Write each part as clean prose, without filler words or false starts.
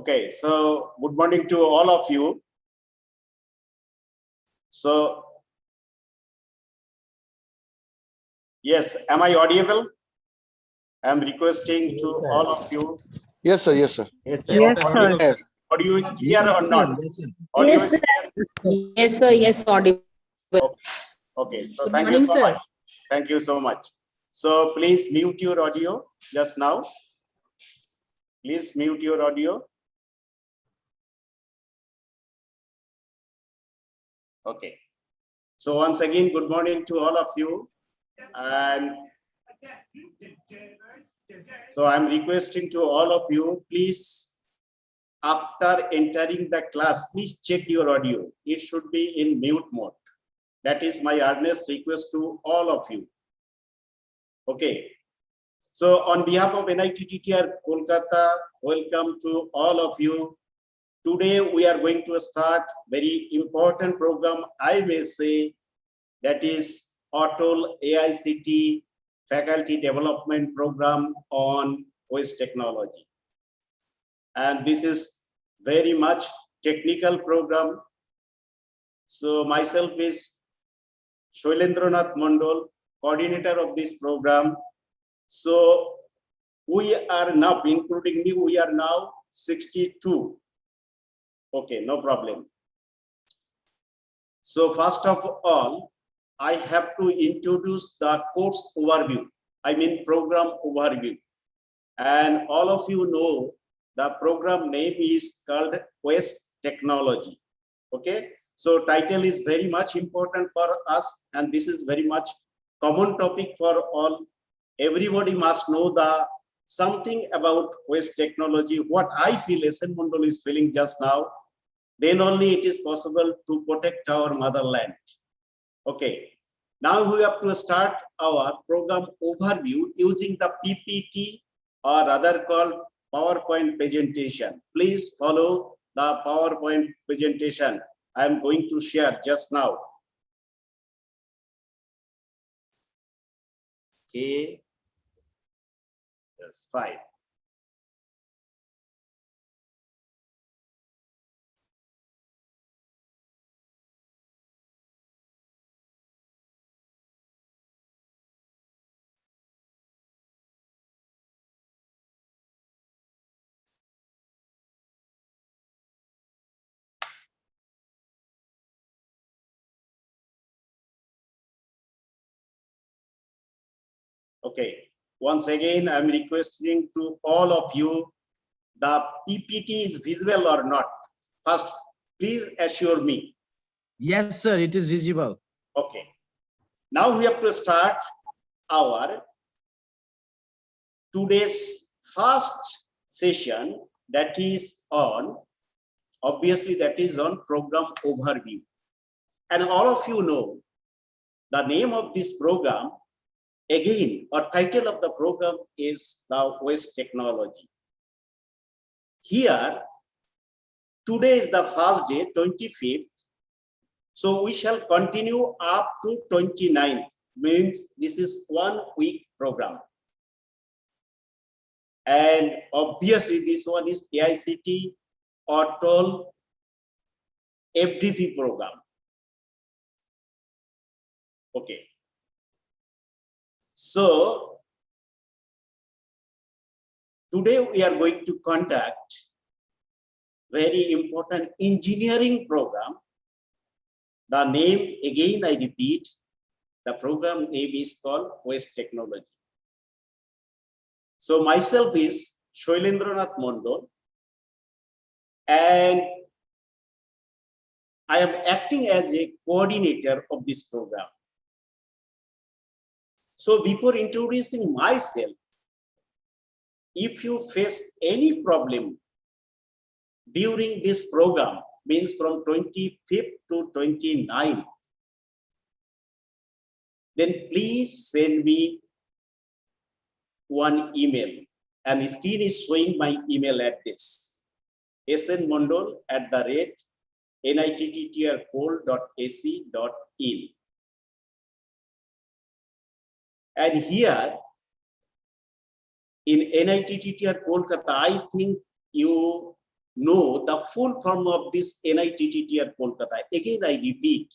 Okay, so good morning to all of you. So, yes, am I audible? I'm requesting to all of you. Yes, sir. Yes, sir. Yes, sir. Yes, Audible, sir. sir. Audio is clear Yes, or sir. not? Yes, sir. Audio Yes, is clear? Yes, sir. Yes, audible. Okay, so Good thank you morning, so sir. much. Thank you so much. So please mute your audio just now. Please mute your audio. Okay. So once again, good morning to all of you. And so I'm requesting to all of you, please, after entering the class, please check your audio. It should be in mute mode. That is my earnest request to all of you. Okay. So on behalf of NITTR Kolkata, welcome to all of you. Today we are going to start very important program, I may say, that is ATOL AICT Faculty Development Program on Waste Technology. And this is very much technical program. So myself is Shailendranath Mondol, coordinator of this program. So we are now, including me, we are now 62. Okay, no problem. So first of all, I have to introduce the course overview. I mean program overview. And all of you know the program name is called Waste Technology. Okay, so title is very much important for us, and this is very much common topic for all. Everybody must know the something about waste technology. What I feel SN Mondol is feeling just now, then only it is possible to protect our motherland. Okay, now we have to start our program overview using the PPT, or rather called PowerPoint presentation. Please follow the PowerPoint presentation I am going to share just now. Okay, that's fine. Okay, once again, I'm requesting to all of you, the PPT is visible or not? First, please assure me. Yes, sir. It is visible. Okay, now we have to start our today's first session, that is on, obviously that is on program overview. And all of you know the name of this program, again, or title of the program is the Waste Technology. Here, today is the first day, 25th. So we shall continue up to 29th, means this is 1 week program. And obviously this one is AICT ATOL FDP program. Okay. So today we are going to conduct very important engineering program. The name, again I repeat, the program name is called Waste Technology. So myself is Shailendranath Mondol, and I am acting as a coordinator of this program. So before introducing myself, if you face any problem during this program, means from 25th to 29th, then please send me one email. And the screen is showing my email address, snmondol@nitttrpol.ac.in. And here in NITTR Kolkata, I think you know the full form of this NITTTR Kolkata. Again, I repeat,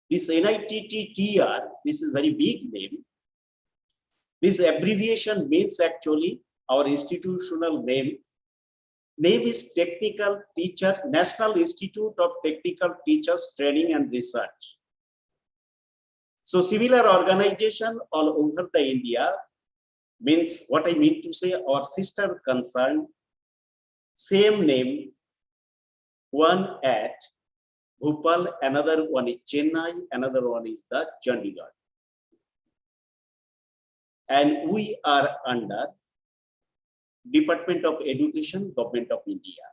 this NITTTR, this is very big name. This abbreviation means actually our institutional name. Name is Technical Teachers, National Institute of Technical Teachers Training and Research. So similar organization all over the India means what I mean to say, our sister concern, same name, one at Bhopal, another one is Chennai, another one is the Chandigarh. And we are under Department of Education, Government of India.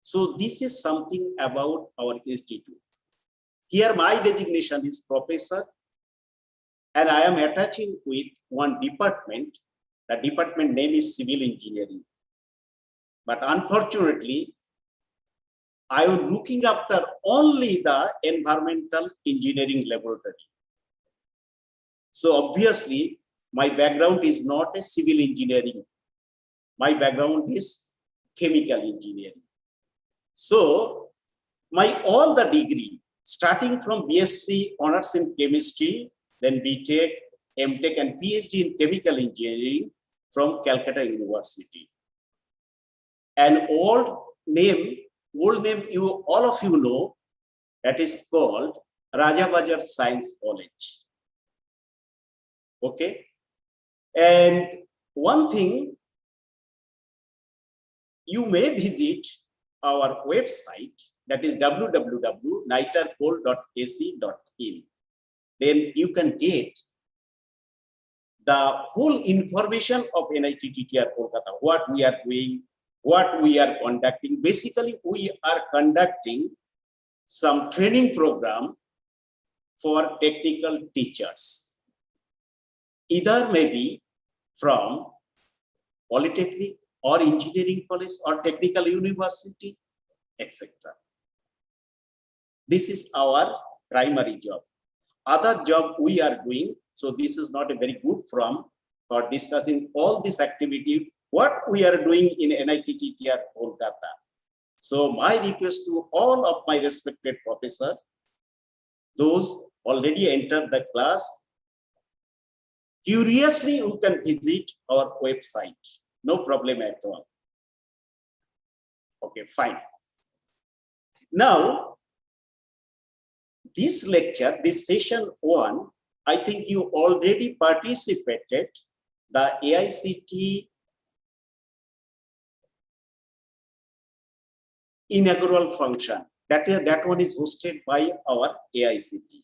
So this is something about our institute. Here my designation is professor, and I am attaching with one department. The department name is civil engineering. But unfortunately, I am looking after only the environmental engineering laboratory. So obviously, my background is not a civil engineering. My background is chemical engineering. So my all the degree, starting from BSc honors in chemistry, then BTech, MTech and PhD in chemical engineering from Calcutta University. And old name you all of you know, that is called Rajabajar Science College. Okay. And one thing, you may visit our website, that is www.nittrpol.ac.in. Then you can get the whole information of NITTTR Kolkata, what we are doing, what we are conducting. Basically, we are conducting some training program for technical teachers. Either maybe from polytechnic or engineering college or technical university, etc. This is our primary job. Other job we are doing, so this is not a very good forum for discussing all this activity, what we are doing in NITTTR Kolkata. So my request to all of my respected professors, those already entered the class, curiously you can visit our website. No problem at all. Okay, fine. Now, this lecture, this session 1, I think you already participated the AICT inaugural function. That one is hosted by our AICT.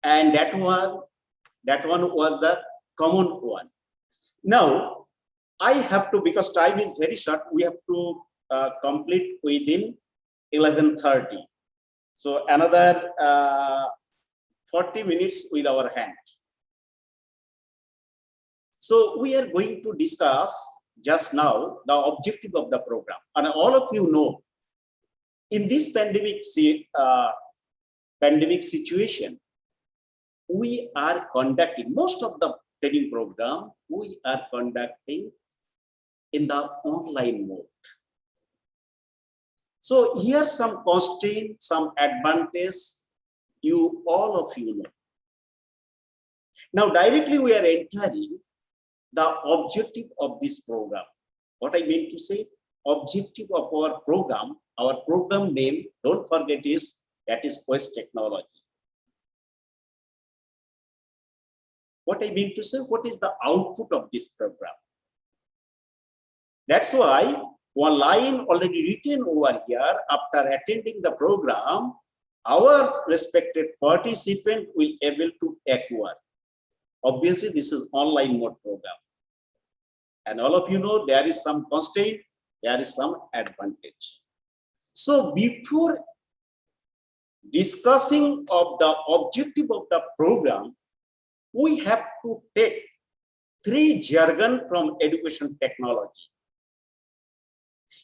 And that one was the common one. Now, I have to, because time is very short, we have to complete within 11:30. So another 40 minutes with our hand. So we are going to discuss just now the objective of the program. And all of you know, in this pandemic situation, we are conducting most of the training program, we are conducting in the online mode. So here some constraint, some advantage, all of you know. Now directly we are entering the objective of this program. What I mean to say, objective of our program name, don't forget that is Quest Technology. What I mean to say, what is the output of this program? That's why one line already written over here, after attending the program, our respected participant will able to acquire. Obviously, this is online mode program. And all of you know there is some constraint, there is some advantage. So before discussing of the objective of the program, we have to take 3 jargon from education technology.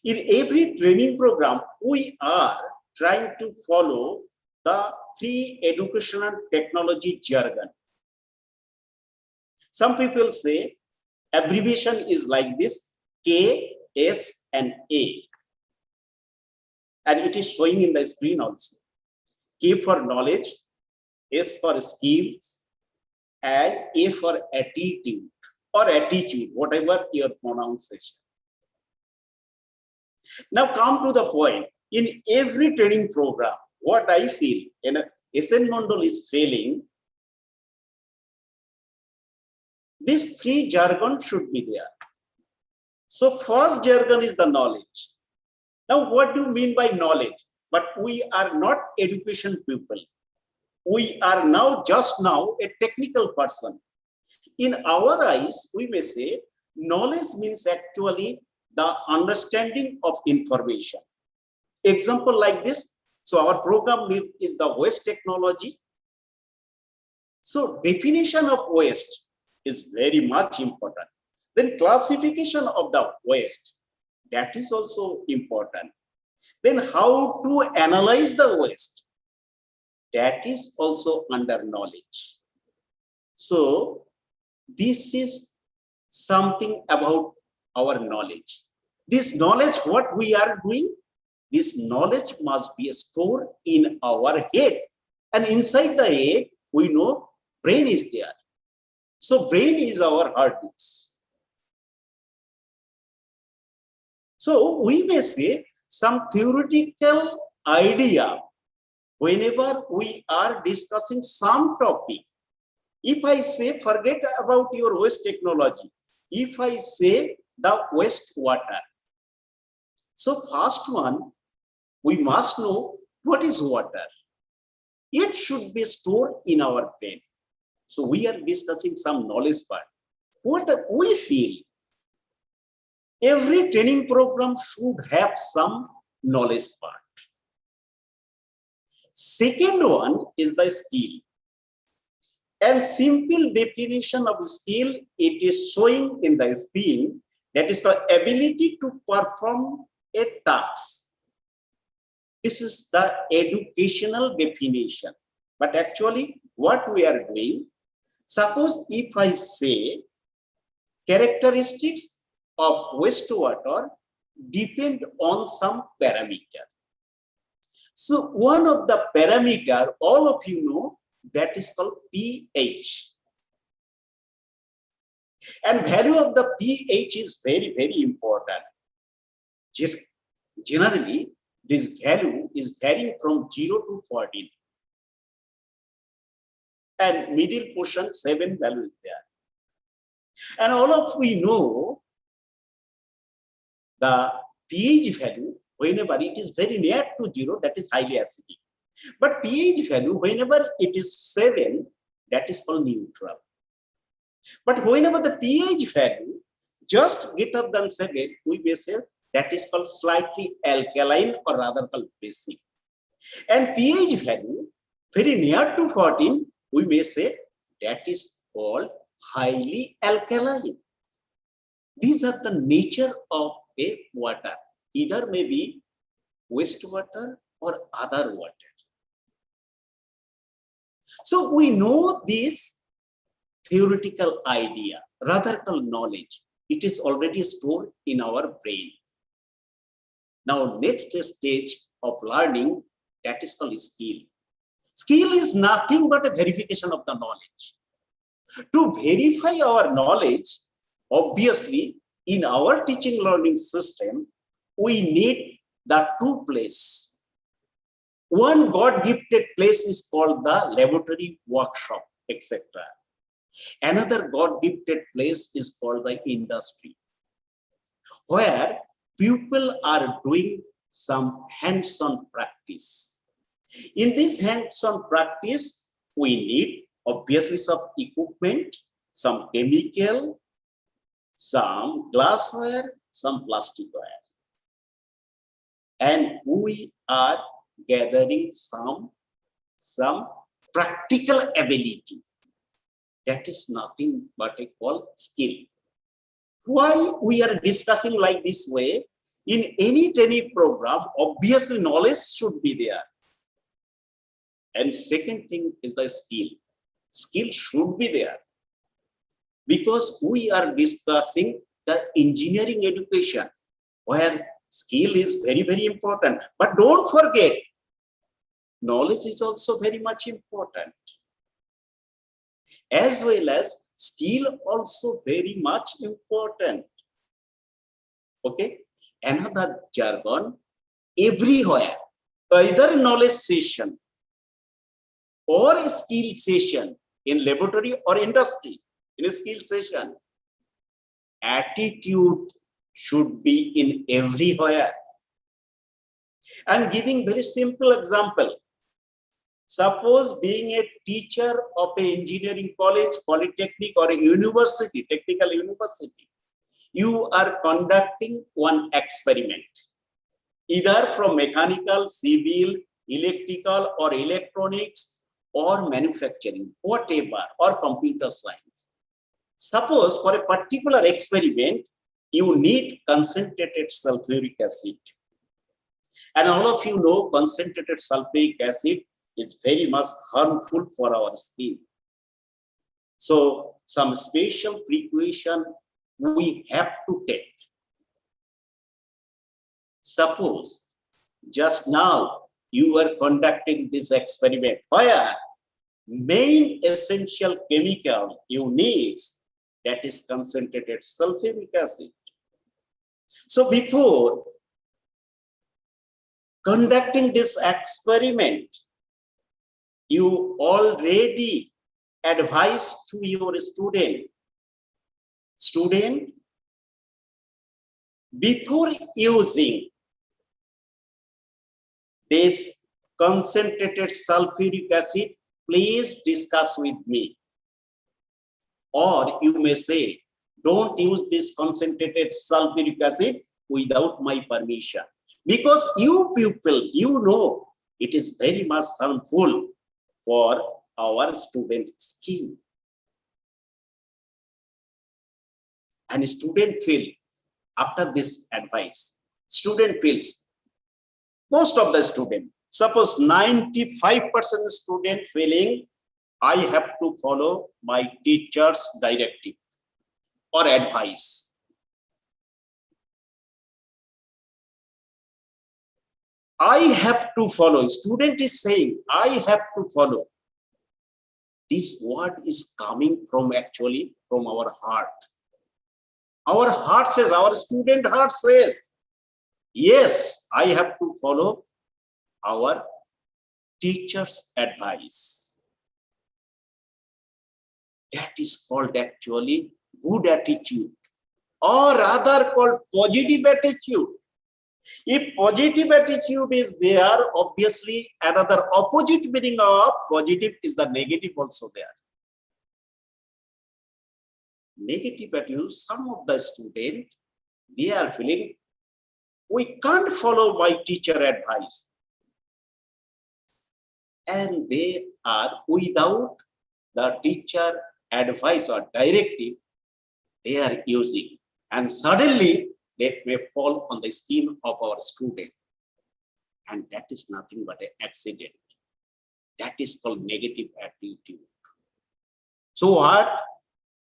In every training program, we are trying to follow the 3 educational technology jargon. Some people say abbreviation is like this: K, S and A. And it is showing in the screen also. K for knowledge, S for skills, and A for attitude or attitude, whatever your pronunciation. Now come to the point. In every training program, what I feel, SN Mondal is failing, these three jargon should be there. So first jargon is the knowledge. Now what do you mean by knowledge? But we are not education people. We are just now a technical person. In our eyes, we may say knowledge means actually the understanding of information. Example like this. So our program is the waste technology. So definition of waste is very much important. Then classification of the waste, that is also important. Then how to analyze the waste, that is also under knowledge. So this is something about our knowledge. This knowledge, what we are doing, this knowledge must be stored in our head. And inside the head, we know brain is there. So brain is our hard disk. So we may say some theoretical idea whenever we are discussing some topic. If I say, forget about your waste technology. If I say the waste water. So first one, we must know what is water. It should be stored in our brain. So we are discussing some knowledge part. What we feel, every training program should have some knowledge part. Second one is the skill. And simple definition of skill, it is showing in the screen, that is the ability to perform a task. This is the educational definition. But actually, what we are doing, suppose if I say characteristics of wastewater depend on some parameter. So one of the parameter, all of you know, that is called pH. And value of the pH is very, very important. Generally, this value is varying from 0 to 14. And middle portion, 7 value is there. And all of we know the pH value, whenever it is very near to 0, that is highly acidic. But pH value, whenever it is 7, that is called neutral. But whenever the pH value just greater than 7, we may say that is called slightly alkaline or rather called basic. And pH value very near to 14, we may say that is called highly alkaline. These are the nature of a water, either may be wastewater or other water. So we know this theoretical idea, rather called knowledge. It is already stored in our brain. Now, next stage of learning, that is called skill. Skill is nothing but a verification of the knowledge. To verify our knowledge, obviously, in our teaching learning system, we need the two places. One God-gifted place is called the laboratory, workshop, etc. Another God-gifted place is called the industry, where people are doing some hands-on practice. In this hands-on practice, we need obviously some equipment, some chemical, some glassware, some plasticware. And we are gathering some practical ability. That is nothing but a called skill. Why we are discussing like this way? In any training program, obviously knowledge should be there. And second thing is the skill. Skill should be there. Because we are discussing the engineering education. where skill is very, very important. But don't forget, knowledge is also very much important, as well as skill also very much important. Okay, another jargon, everywhere, either knowledge session or a skill session in laboratory or industry, in a skill session, attitude should be in everywhere. I'm giving very simple example. Suppose being a teacher of an engineering college, polytechnic, or a university, technical university, you are conducting one experiment, either from mechanical, civil, electrical, or electronics, or manufacturing, whatever, or computer science. Suppose for a particular experiment, you need concentrated sulfuric acid. And all of you know concentrated sulfuric acid is very much harmful for our skin. So some special precaution we have to take. Suppose just now you are conducting this experiment where main essential chemical you need, that is concentrated sulfuric acid. So before conducting this experiment, you already advise to your student, before using this concentrated sulfuric acid, please discuss with me. Or you may say, don't use this concentrated sulfuric acid without my permission. Because you people, you know, it is very much harmful for our student skin. And student feel, after this advice, student feels, most of the student, suppose 95% student feeling, I have to follow my teacher's directive or advice. I have to follow. Student is saying, I have to follow. This word is coming from actually from our heart. Our heart says, our student heart says, yes, I have to follow our teacher's advice. That is called actually good attitude, or rather called positive attitude. If positive attitude is there, obviously another opposite meaning of positive is the negative also there. Negative attitude, some of the students, they are feeling, we can't follow my teacher advice. And they are without the teacher advice or directive, they are using. And suddenly, that may fall on the skin of our student. And that is nothing but an accident. That is called negative attitude. So what?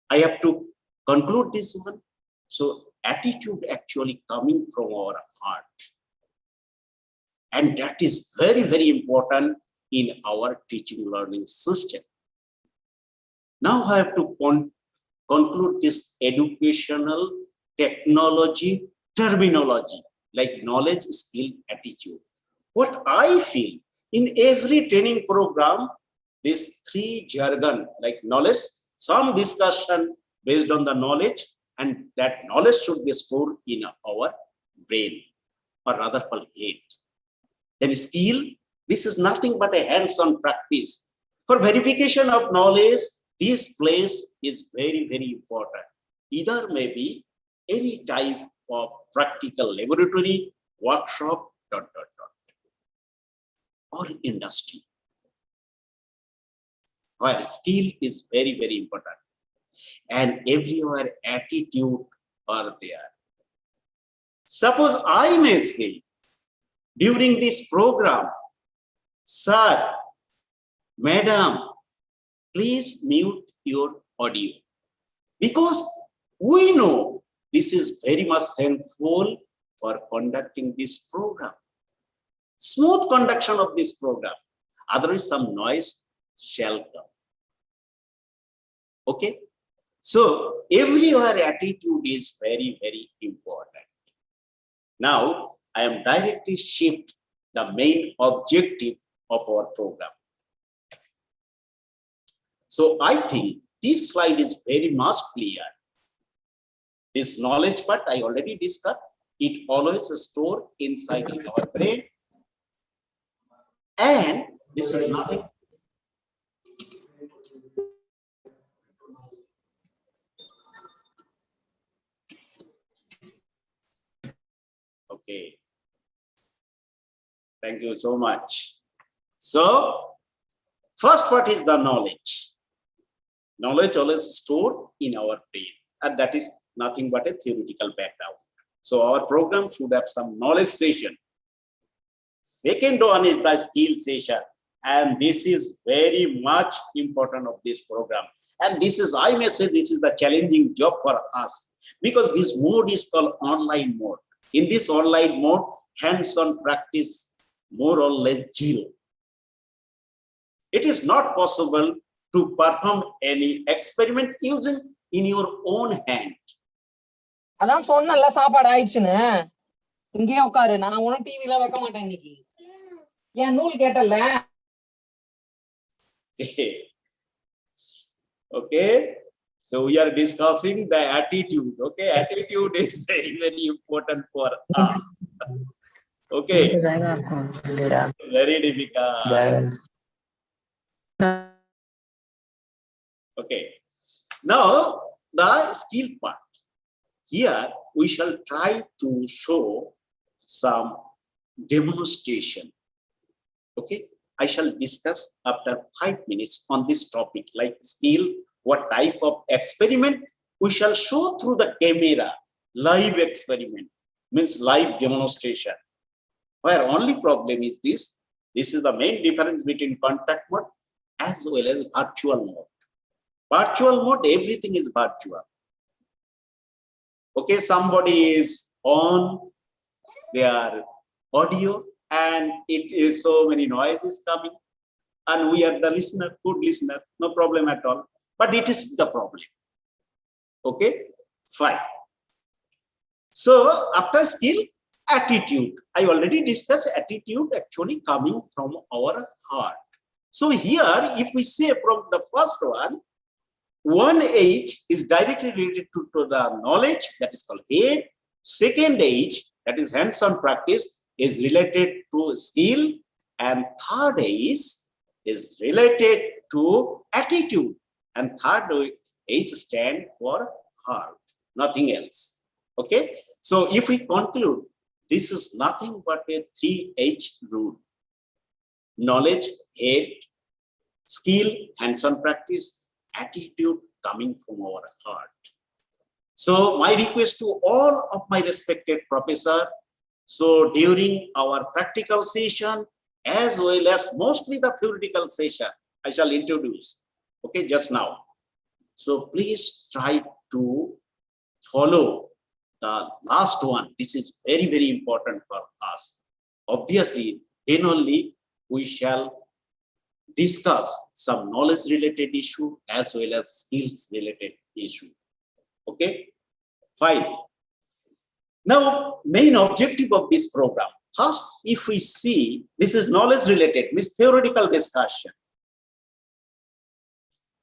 I have to conclude this one. So attitude actually coming from our heart. And that is very, very important in our teaching learning system. Now I have to conclude this educational technology terminology, like knowledge, skill, attitude. What I feel in every training program, these three jargon, like knowledge, some discussion based on the knowledge, and that knowledge should be stored in our brain, or rather called head. Then skill, this is nothing but a hands-on practice. For verification of knowledge, this place is very, very important. Either maybe any type of practical laboratory, workshop, ... or industry, where skill is very, very important. And everywhere attitude are there. Suppose I may say, during this program, sir, madam, please mute your audio. Because we know this is very much helpful for conducting this program. Smooth conduction of this program. Otherwise, some noise shall come. Okay? So, everywhere attitude is very, very important. Now, I am directly shift the main objective of our program. So, I think this slide is very much clear. This knowledge part I already discussed. It always stored inside in our brain. And this is nothing. Okay. Thank you so much. So, first part is the knowledge. Knowledge always stored in our brain, and that is nothing but a theoretical background. So, our program should have some knowledge session. Second one is the skill session, and this is very much important of this program. And this is, I may say, this is the challenging job for us, because this mode is called online mode. In this online mode, hands-on practice more or less zero. It is not possible to perform any experiment using in your own hand. அதான் சொன்னல சாப்பாடு ஆயிடுச்சுன்னு இங்கேயே உட்காரு நான் உன டிவில வைக்க மாட்டேன் இன்னைக்கு ஏன் நூல் கேட்டல Okay, so we are discussing the attitude. Okay, attitude is very, very important for us. Okay, very difficult. Okay, now the skill part. Here we shall try to show some demonstration. Okay, I shall discuss after 5 minutes on this topic, like skill, what type of experiment we shall show through the camera, live experiment, means live demonstration. Where only problem is this is the main difference between contact mode as well as virtual mode. Virtual mode, everything is virtual. Okay, somebody is on their audio and it is so many noises coming, and we are the listener, good listener, no problem at all. But it is the problem. Okay, fine. So after skill, attitude. I already discussed attitude actually coming from our heart. So here, if we say from the first one age is directly related to the knowledge, that is called head. Second age, that is hands-on practice, is related to skill, and third age is related to attitude, and third age stand for heart, nothing else. Okay, so if we conclude, this is nothing but a 3H rule: knowledge, head; skill, hands-on practice; attitude coming from our heart. So my request to all of my respected professor, so during our practical session as well as mostly the theoretical session, I shall introduce, okay, just now. So please try to follow the last one. This is very, very important for us. Obviously, then only we shall discuss some knowledge related issue as well as skills related issue. Okay, fine. Now, main objective of this program. First, if we see, this is knowledge related, means theoretical discussion.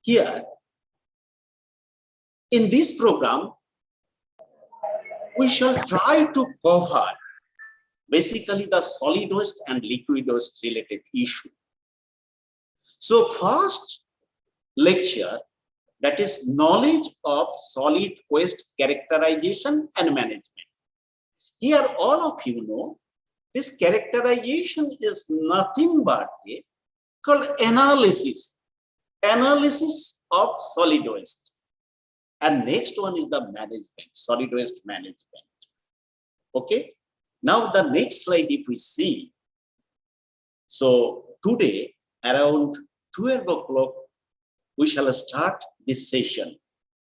Here, in this program, we shall try to cover basically the solid waste and liquid waste related issue. So first lecture, that is knowledge of solid waste characterization and management. Here all of you know, this characterization is nothing but called analysis of solid waste. And next one is the management, solid waste management. Okay, now the next slide if we see. So today around 12 o'clock, we shall start this session.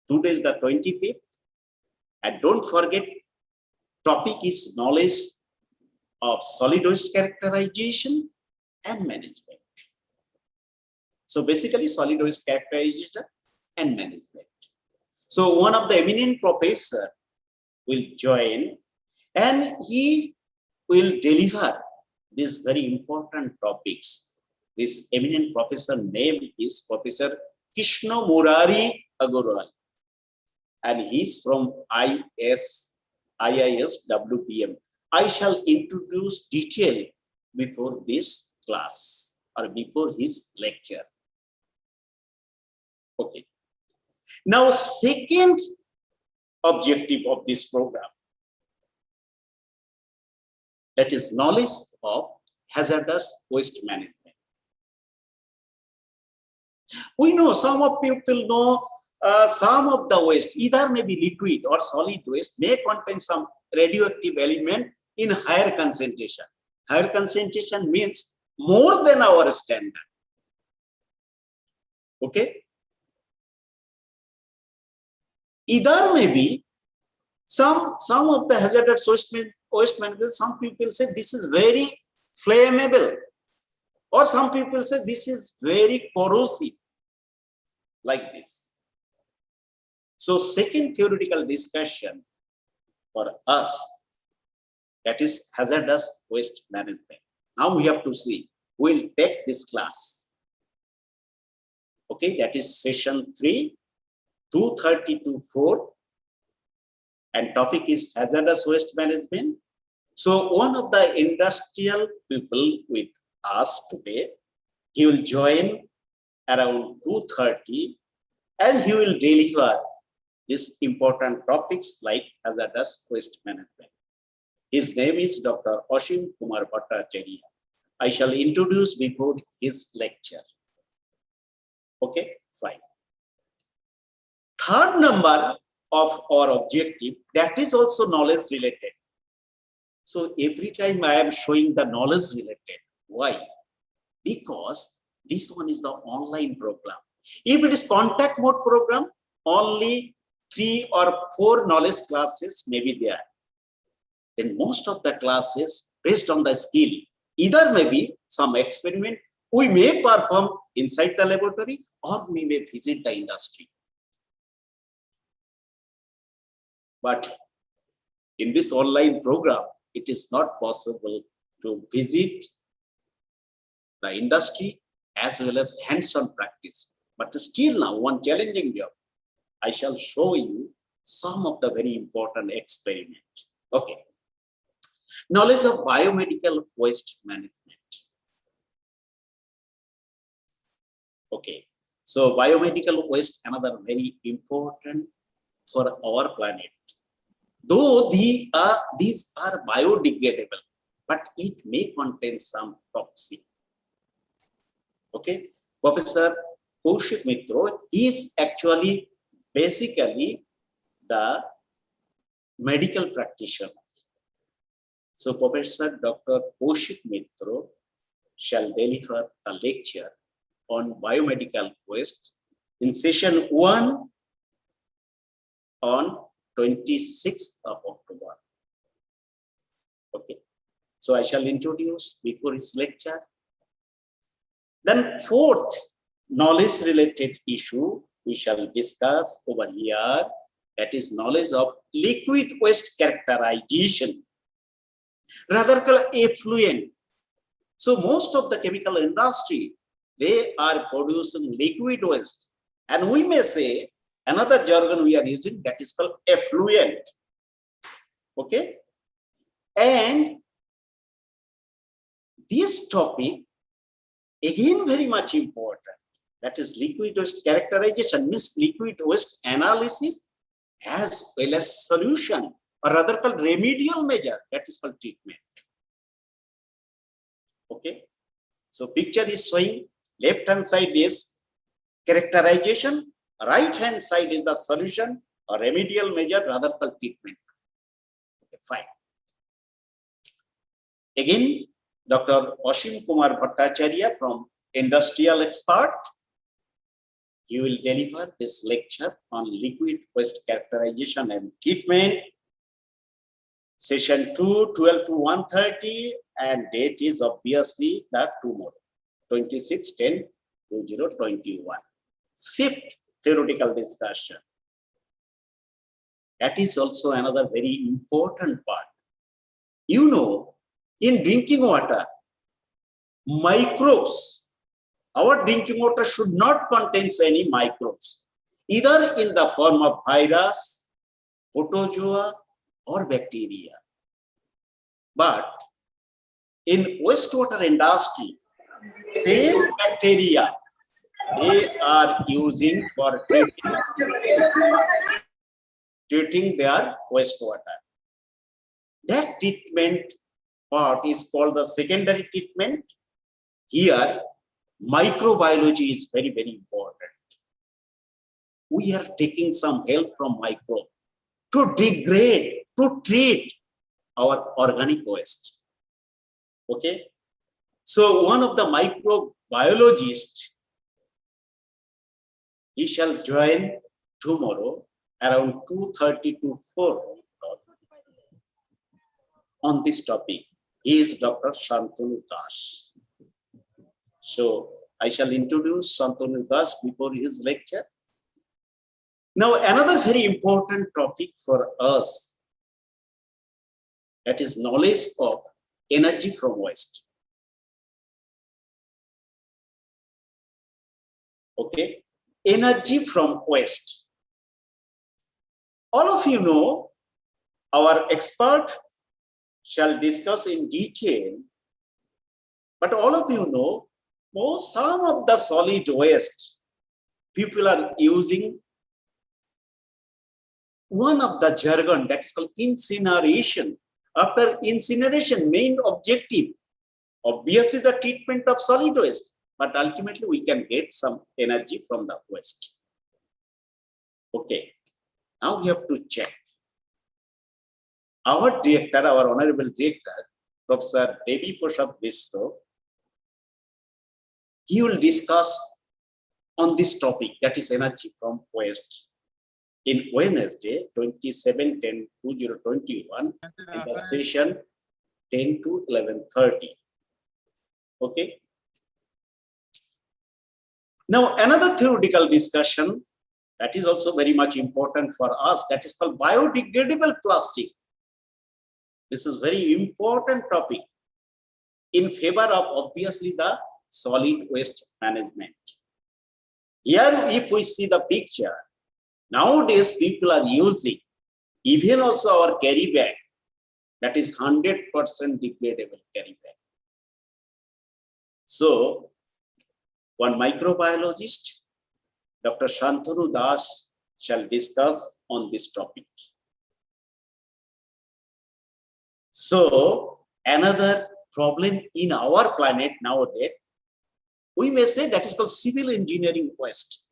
Today is the 25th. And don't forget, Topic is knowledge of solid waste characterization and management. So basically solid waste characterization and management. So one of the eminent professor will join and he will deliver these very important topics. This eminent professor name is Professor Krishna Murari Agarwal, and he's from IIS WPM. I shall introduce detail before this class or before his lecture. Okay. Now, second objective of this program, that is knowledge of hazardous waste management. We know some of people know some of the waste, either may be liquid or solid waste, may contain some radioactive element in higher concentration. Higher concentration means more than our standard. Okay. Either may be some of the hazardous waste management, some people say this is very flammable, or some people say this is very corrosive, like this. So second theoretical discussion for us, that is hazardous waste management. Now we have to see, we'll take this class. Okay, that is session 3, 2:30 to 4. And topic is hazardous waste management. So one of the industrial people with us today, he will join around 2:30 and he will deliver these important topics like hazardous waste management. His name is Dr. Ashim Kumar Bhattacharya. I shall introduce before his lecture. Okay, fine. Third number of our objective, that is also knowledge related. So every time I am showing the knowledge related. Why? Because this one is the online program. If it is contact mode program, only 3 or 4 knowledge classes may be there. Then most of the classes based on the skill, either may be some experiment we may perform inside the laboratory or we may visit the industry. But in this online program, it is not possible to visit the industry as well as hands-on practice. But still now, one challenging job, I shall show you some of the very important experiments. Okay. Knowledge of biomedical waste management. Okay. So biomedical waste, another very important for our planet. Though these are biodegradable, but it may contain some toxic. Okay, Professor Kaushik Mitra is actually basically the medical practitioner. So Professor Dr. Kaushik Mitra shall deliver a lecture on biomedical waste in session 1 on 26th of October. Okay, so I shall introduce before his lecture. Then fourth knowledge related issue we shall discuss over here, that is knowledge of liquid waste characterization, rather called effluent. So most of the chemical industry, they are producing liquid waste, and we may say another jargon we are using, that is called effluent. Okay, and this topic again very much important, that is liquid waste characterization, means liquid waste analysis as well as solution, or rather called remedial measure, that is called treatment. Okay, so picture is showing left hand side is characterization, right hand side is the solution or remedial measure, rather called treatment. Okay, fine. Again, Dr. Ashim Kumar Bhattacharya from Industrial Expert, he will deliver this lecture on liquid waste characterization and treatment. Session 2, 12 to 1:30, and date is obviously that tomorrow, 26/10/2021. Fifth theoretical discussion. That is also another very important part. You know, in drinking water, microbes, our drinking water should not contain any microbes, either in the form of virus, protozoa, or bacteria. But in wastewater industry, same bacteria they are using for treating their wastewater. That treatment part is called the secondary treatment. Here, microbiology is very, very important. We are taking some help from microbe to degrade, to treat our organic waste. Okay. So one of the microbiologists, he shall join tomorrow around 2:30 to 4 on this topic. He is Dr. Shantanu Das. So I shall introduce Shantanu Das before his lecture. Now another very important topic for us, that is knowledge of energy from waste. Okay, energy from waste. All of you know, our expert shall discuss in detail, but all of you know, some of the solid waste, people are using one of the jargon that is called incineration. After incineration, main objective, obviously the treatment of solid waste, but ultimately we can get some energy from the waste. Okay, now we have to check. Our director, our honorable director, Professor Devi Prasad Visto, he will discuss on this topic, that is energy from waste, in Wednesday, 27/10/2021, in the session 10 to 11:30. Okay. Now, another theoretical discussion that is also very much important for us, that is called biodegradable plastic. This is very important topic in favor of obviously the solid waste management. Here, if we see the picture, nowadays people are using even also our carry bag, that is 100% degradable carry bag. So, one microbiologist, Dr. Shantanu Das, shall discuss on this topic. So, another problem in our planet nowadays, we may say that is called civil engineering waste.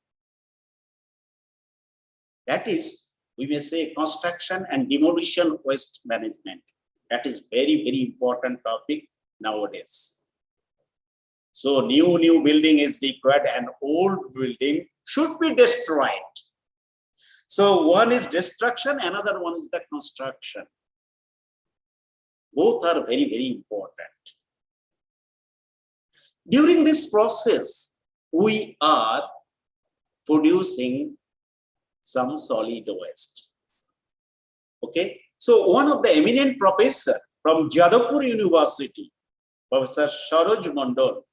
That is, we may say construction and demolition waste management. That is very, very important topic nowadays. So new building is required and old building should be destroyed. So one is destruction, another one is the construction. Both are very, very important. During this process, we are producing some solid waste. Okay, so one of the eminent professor from Jadavpur University, Professor Saroj Mondol,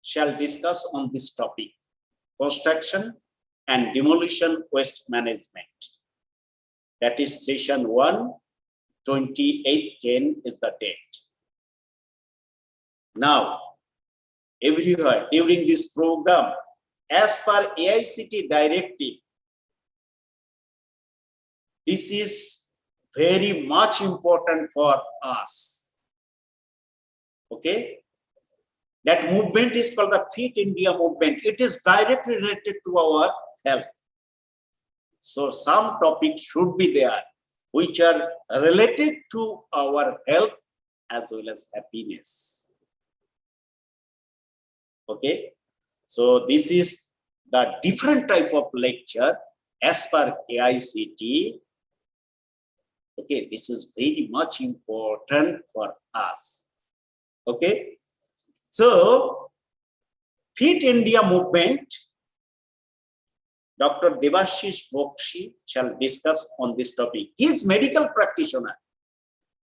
shall discuss on this topic, construction and demolition waste management. That is session 1, 28/10 is the date. Now, everywhere during this program, as per AICT directive, this is very much important for us. Okay, that movement is called the Fit India movement. It is directly related to our health. So some topics should be there which are related to our health as well as happiness. Okay, so this is the different type of lecture as per AICT. Okay, this is very much important for us. Okay, so Fit India movement, Dr. Devashish Bokshi shall discuss on this topic. He is medical practitioner,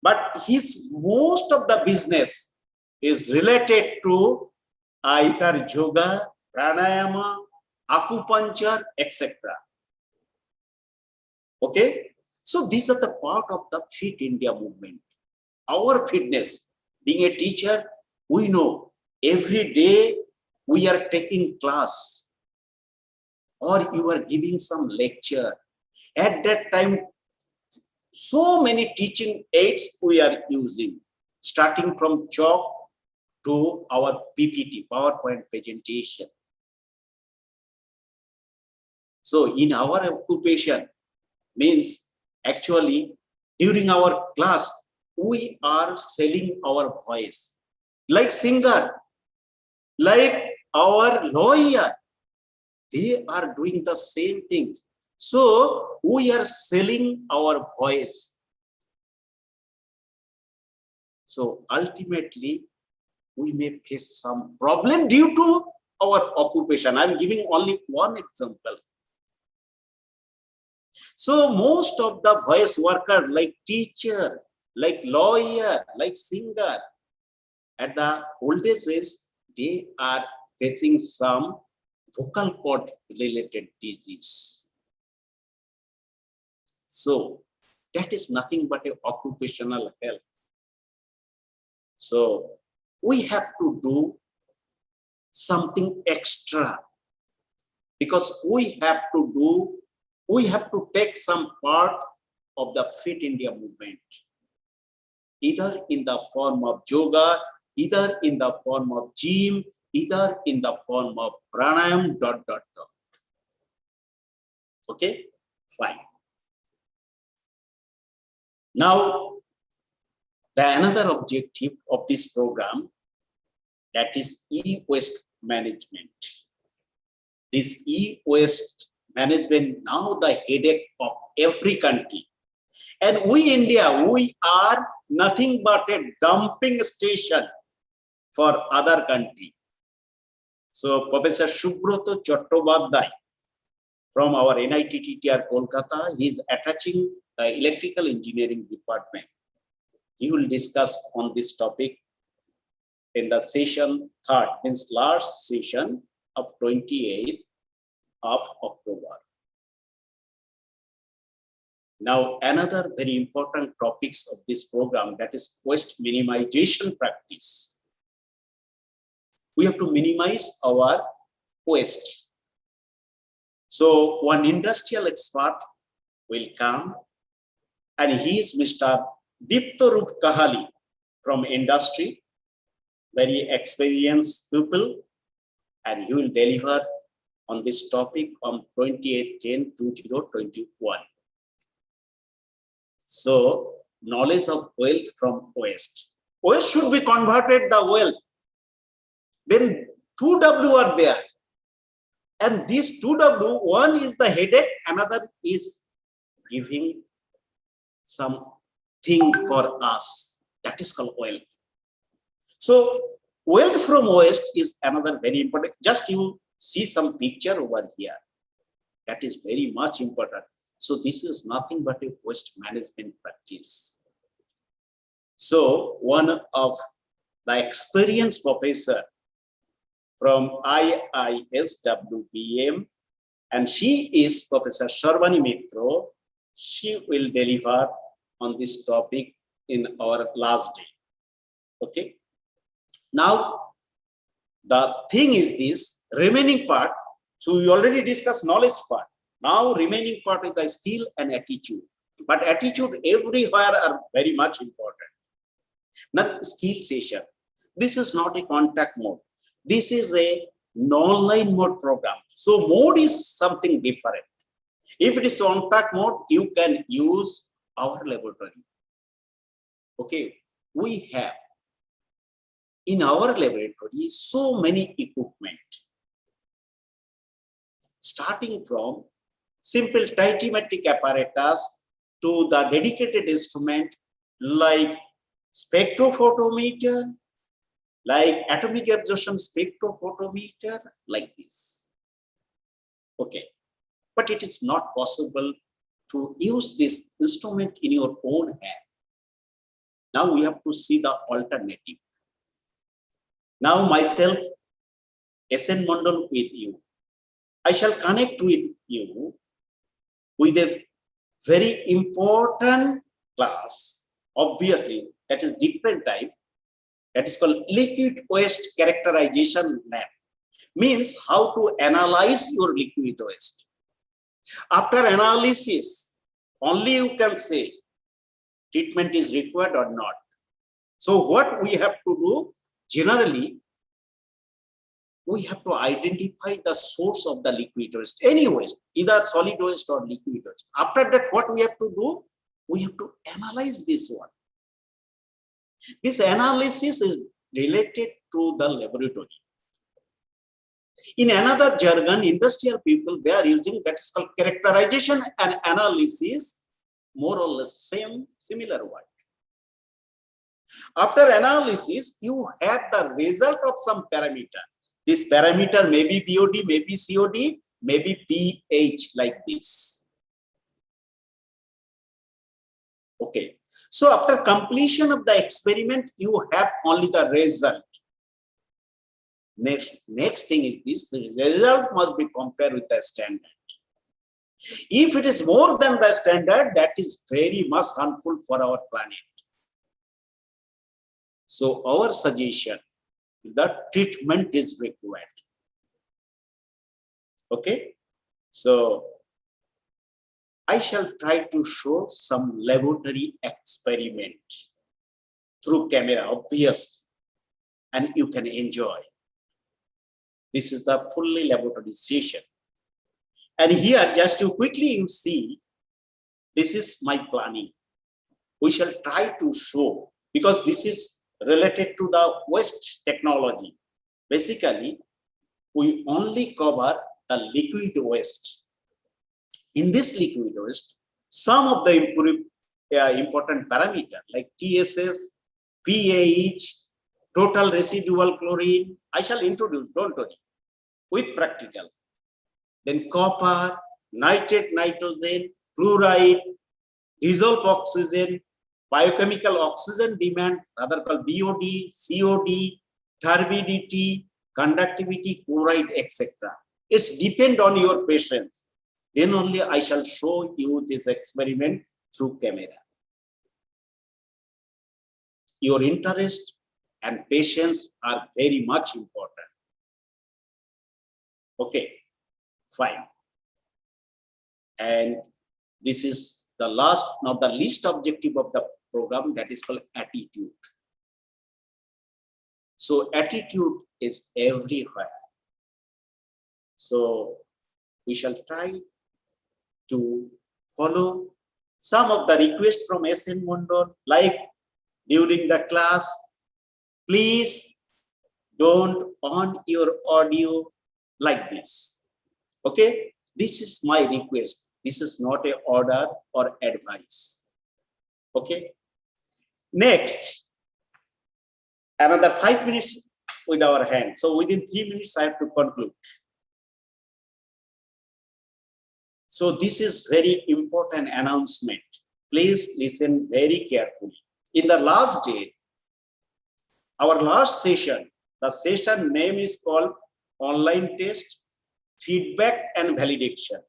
but his most of the business is related to either yoga, pranayama, acupuncture, etc. Okay, so these are the part of the Fit India movement. Our fitness, being a teacher, we know every day we are taking class or you are giving some lecture. At that time, so many teaching aids we are using, starting from chalk to our PPT, PowerPoint presentation. So in our occupation, means actually during our class, we are selling our voice. Like singer, like our lawyer, they are doing the same things. So we are selling our voice. So ultimately, we may face some problem due to our occupation. I'm giving only one example. So most of the voice workers, like teacher, like lawyer, like singer, at the old ages, they are facing some vocal cord related disease. So that is nothing but an occupational health. So we have to do something extra because we have to take some part of the Fit India movement, either in the form of yoga, either in the form of gym, either in the form of pranayam, ... Okay, fine. Now, the another objective of this program, that is e-waste management. This e-waste management now the headache of every country. And we India, we are nothing but a dumping station for other country. So Professor Subroto Chattopadhyay from our NITTR Kolkata, he is attaching the electrical engineering department. He will discuss on this topic in the session 3rd, means last session of 28th of October. Now, another very important topics of this program, that is waste minimization practice. We have to minimize our waste. So one industrial expert will come, and he is Mr. Diptarup Kahali from industry, very experienced people, and he will deliver on this topic on 28/10/2021. So, knowledge of wealth from waste. Waste should be converted the wealth. Then 2W are there. And these 2W, one is the headache, another is giving something for us. That is called wealth. So, wealth from waste is another very important. Just you see some picture over here. That is very much important. So this is nothing but a waste management practice. So one of the experienced professor from IISWPM, and she is Professor Sharvani Mitro, she will deliver on this topic in our last day. Okay. Now, the thing is this remaining part. So we already discussed knowledge part. Now remaining part is the skill and attitude. But attitude everywhere are very much important. Now skill session. This is not a contact mode. This is a non-line mode program. So mode is something different. If it is contact mode, you can use our laboratory. Okay, we have in our laboratory so many equipment. Starting from simple tithymetric apparatus to the dedicated instrument like spectrophotometer, like atomic absorption spectrophotometer, like this. Okay, but it is not possible to use this instrument in your own hand. Now we have to see the alternative. Now myself, SN Mondal with you. I shall connect with you with a very important class, obviously, that is different type, that is called liquid waste characterization lab. Means how to analyze your liquid waste. After analysis, only you can say treatment is required or not. So what we have to do, generally, we have to identify the source of the liquid waste, any waste, either solid waste or liquid waste. After that, what we have to do, we have to analyze this one. This analysis is related to the laboratory. In another jargon, industrial people, they are using that is called characterization and analysis, more or less similar word. After analysis, you have the result of some parameter. This parameter may be BOD, may be COD, may be pH, like this. Okay. So after completion of the experiment, you have only the result. Next thing is this, the result must be compared with the standard. If it is more than the standard, that is very much harmful for our planet. So our suggestion is that treatment is required. Okay, so I shall try to show some laboratory experiment through camera, obviously, and you can enjoy. This is the fully laboratory session. And here, just to quickly you see, this is my planning. We shall try to show, because this is related to the waste technology. Basically, we only cover the liquid waste. In this liquid waste, some of the important parameters like TSS, pH, total residual chlorine, I shall introduce, don't worry, with practical. Then copper, nitrate nitrogen, fluoride, dissolved oxygen, biochemical oxygen demand, rather called BOD, COD, turbidity, conductivity, chloride, etc. It's depend on your patience. Then only I shall show you this experiment through camera. Your interest and patience are very much important. Okay, fine. And this is the last, not the least objective of the program, that is called attitude. So attitude is everywhere. So we shall try to follow some of the requests from SN Mondal, like during the class, please don't on your audio like this. Okay, this is my request. This is not an order or advice. Okay, next, another 5 minutes with our hand. So within 3 minutes, I have to conclude. So this is very important announcement. Please listen very carefully. In the last day, our last session, the session name is called Online Test, Feedback and Validation.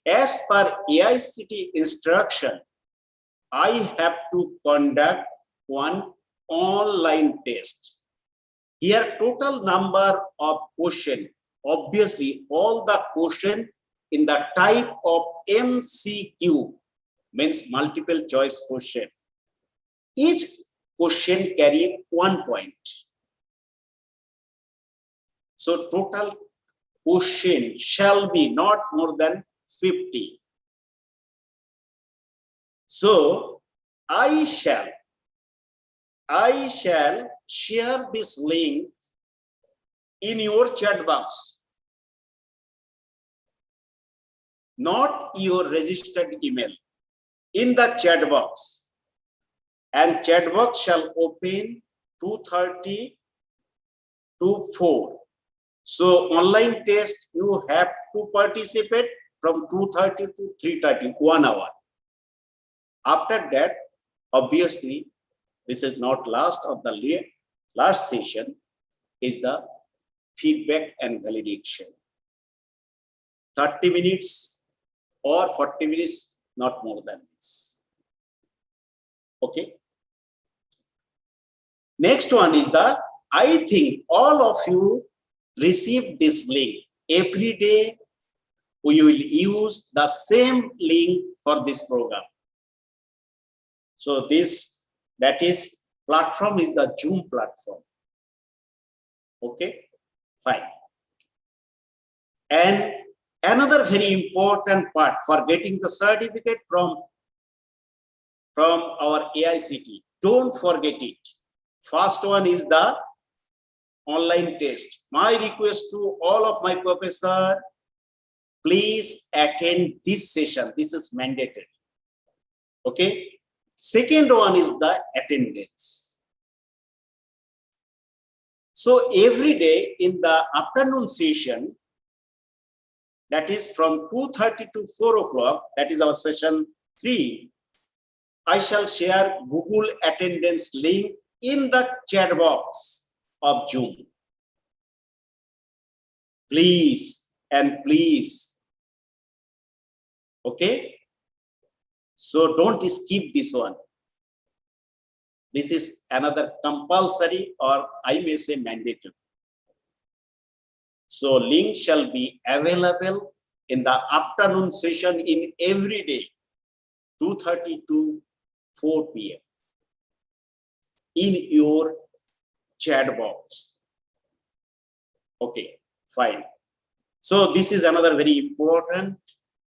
As per AICTE instruction, I have to conduct one online test. Here, total number of questions. Obviously, all the question in the type of MCQ, means multiple choice question. Each question carry 1 point. So total question shall be not more than 50. So I shall share this link in your chat box. not your registered email in the chat box, and chat box shall open 2:30 to 4. So online test, you have to participate from 2:30 to 3:30, 1 hour. After that, obviously, this is not last of the last session, is the feedback and validation. 30 minutes or 40 minutes, not more than this. Okay. Next one is the, I think all of you receive this link. Every day we will use the same link for this program. So that is platform is the Zoom platform. Okay, fine. And another very important part for getting the certificate from our AICT, don't forget it. First one is the online test. My request to all of my professor, please attend this session. This is mandatory. Okay. Second one is the attendance. So every day in the afternoon session, that is from 2:30 to 4 o'clock, that is our session 3, I shall share Google attendance link in the chat box of Zoom. Please and please. Okay. So don't skip this one. This is another compulsory, or I may say mandatory. So link shall be available in the afternoon session in every day, 2:30 to 4 p.m. in your chat box. Okay, fine. So this is another very important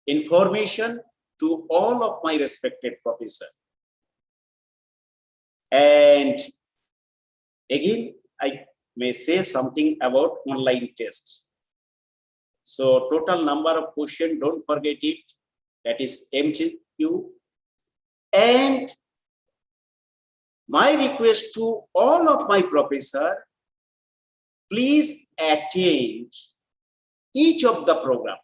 information to all of my respected professors. And again, I may say something about online tests. So total number of questions, don't forget it, that is MCQ. And my request to all of my professors, please attend each of the program.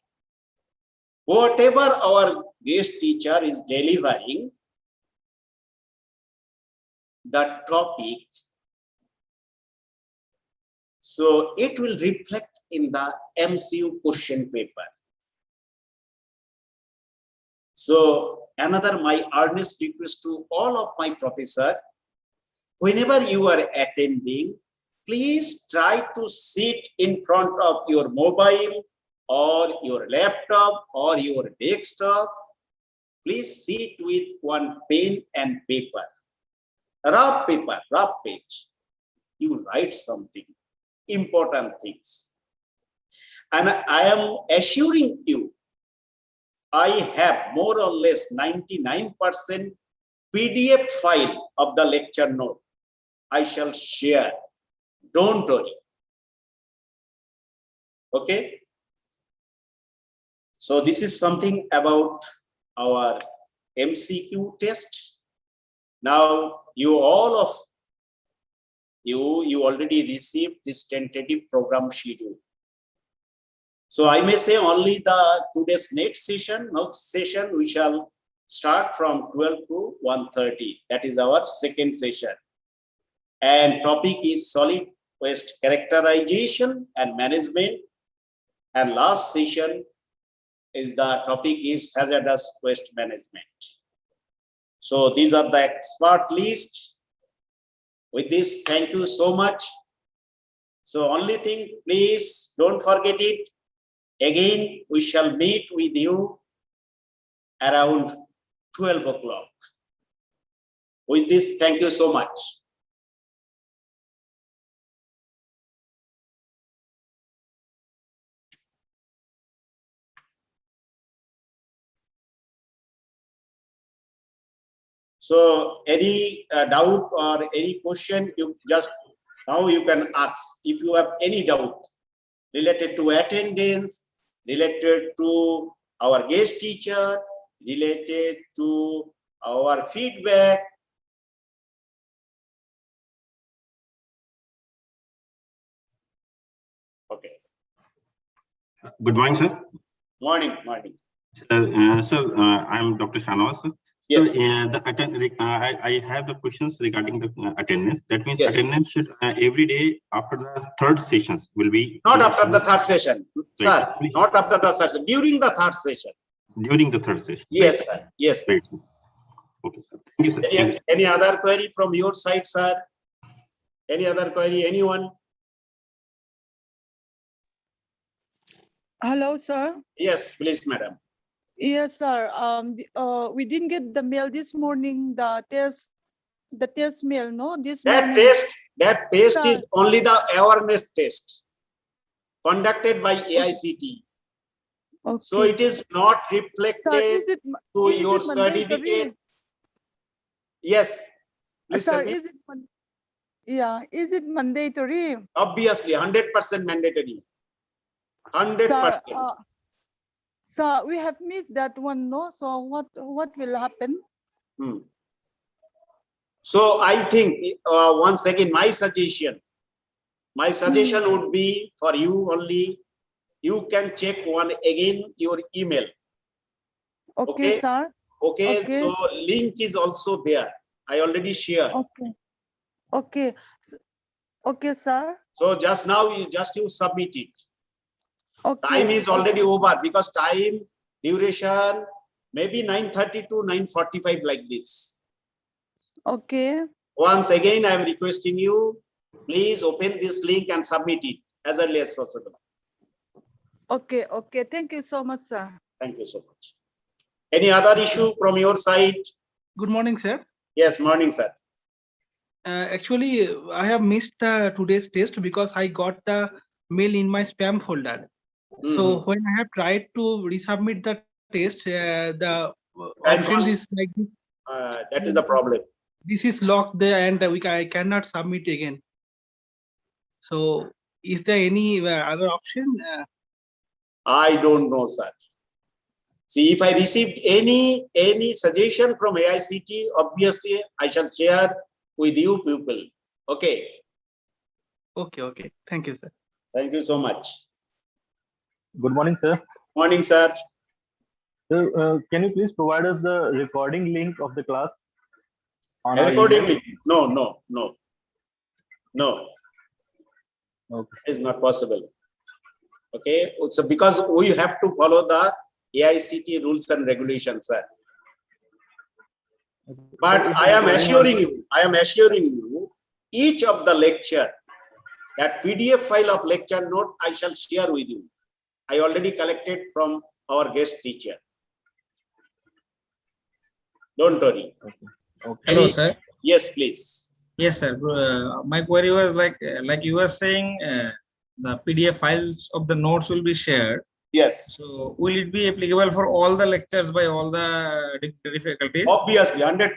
Whatever our guest teacher is delivering, the topic, so it will reflect in the MCQ question paper. So another my earnest request to all of my professors, whenever you are attending, please try to sit in front of your mobile or your laptop or your desktop. Please sit with one pen and paper, rough paper, rough page. You write something, important things. And I am assuring you, I have more or less 99% PDF file of the lecture note. I shall share. Don't worry. Okay. So this is something about our MCQ test. Now you all of you already received this tentative program schedule. So I may say only the today's next session we shall start from 12 to 1:30. That is our second session. And topic is solid waste characterization and management. And last session is the topic is hazardous waste management. So these are the expert list. With this, thank you so much. So only thing, please don't forget it. Again, we shall meet with you around 12 o'clock. With this, thank you so much. So any doubt or any question, you just now you can ask. If you have any doubt related to attendance, related to our guest teacher, related to our feedback. Okay. Good morning, sir. Morning. Sir, I'm Dr. Shanawaz. Sir. Yes. So, I have the questions regarding the attendance. That means Yes. attendance should every day after the third sessions will be. Not after the third session, sir. Right. Not after the third session. During the third session. During the third session. Yes, sir. Yes. Right. Okay, sir. Thank you, sir. Thank you, sir. Any other query from your side, sir? Any other query? Anyone? Hello, sir. Yes, please, madam. Yes, sir. We didn't get the mail this morning. The test mail, no, this morning. That test Sir. is only the awareness test conducted by AICT. Okay. So it is not Sir, reflected to your certificate. Yes. Please tell Sir, me. is it mandatory? Obviously, 100% mandatory. 100%. Sir, we have missed that one, no? So what will happen? So I think once again, my suggestion would be for you only. You can check one again your email. Okay, sir. Okay. So link is also there. I already shared. Okay, sir. So just now you submit it. Okay. Time is already over because time duration maybe 9:30 to 9:45 like this. Okay. Once again, I am requesting you, please open this link and submit it as early as possible. Okay. Thank you so much, sir. Thank you so much. Any other issue from your side? Good morning, sir. Yes, morning, sir. Actually, I have missed today's test because I got the mail in my spam folder. So when I have tried to resubmit the test, the option is like this. That is the problem. This is locked there, and I cannot submit again. So, is there any other option? I don't know, sir. See, if I received any suggestion from AICT, obviously I shall share with you people. Okay. Okay. Thank you, sir. Thank you so much. Good morning, sir. Morning, sir. Sir, can you please provide us the recording link of the class? Recording link? No. Okay. It's not possible. Okay. So because we have to follow the AICT rules and regulations, sir. But I am assuring you, each of the lecture, that PDF file of lecture note, I shall share with you. I already collected from our guest teacher. Don't worry. Okay. Hello, sir. Yes, please. Yes, sir. My query was like you were saying, the PDF files of the notes will be shared. Yes. So will it be applicable for all the lectures by all the dignitary faculties? Obviously, 100%.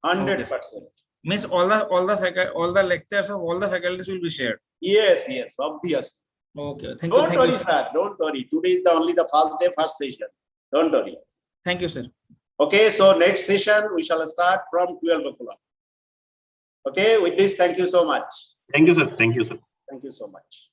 100%. Okay, means all the lectures of all the faculties will be shared. Yes, obviously. Okay. Thank you. Don't worry, sir. Don't worry. Today is only the first day, first session. Don't worry. Thank you, sir. Okay, so next session we shall start from 12 o'clock. Okay, with this, thank you so much. Thank you, sir. Thank you, sir. Thank you so much.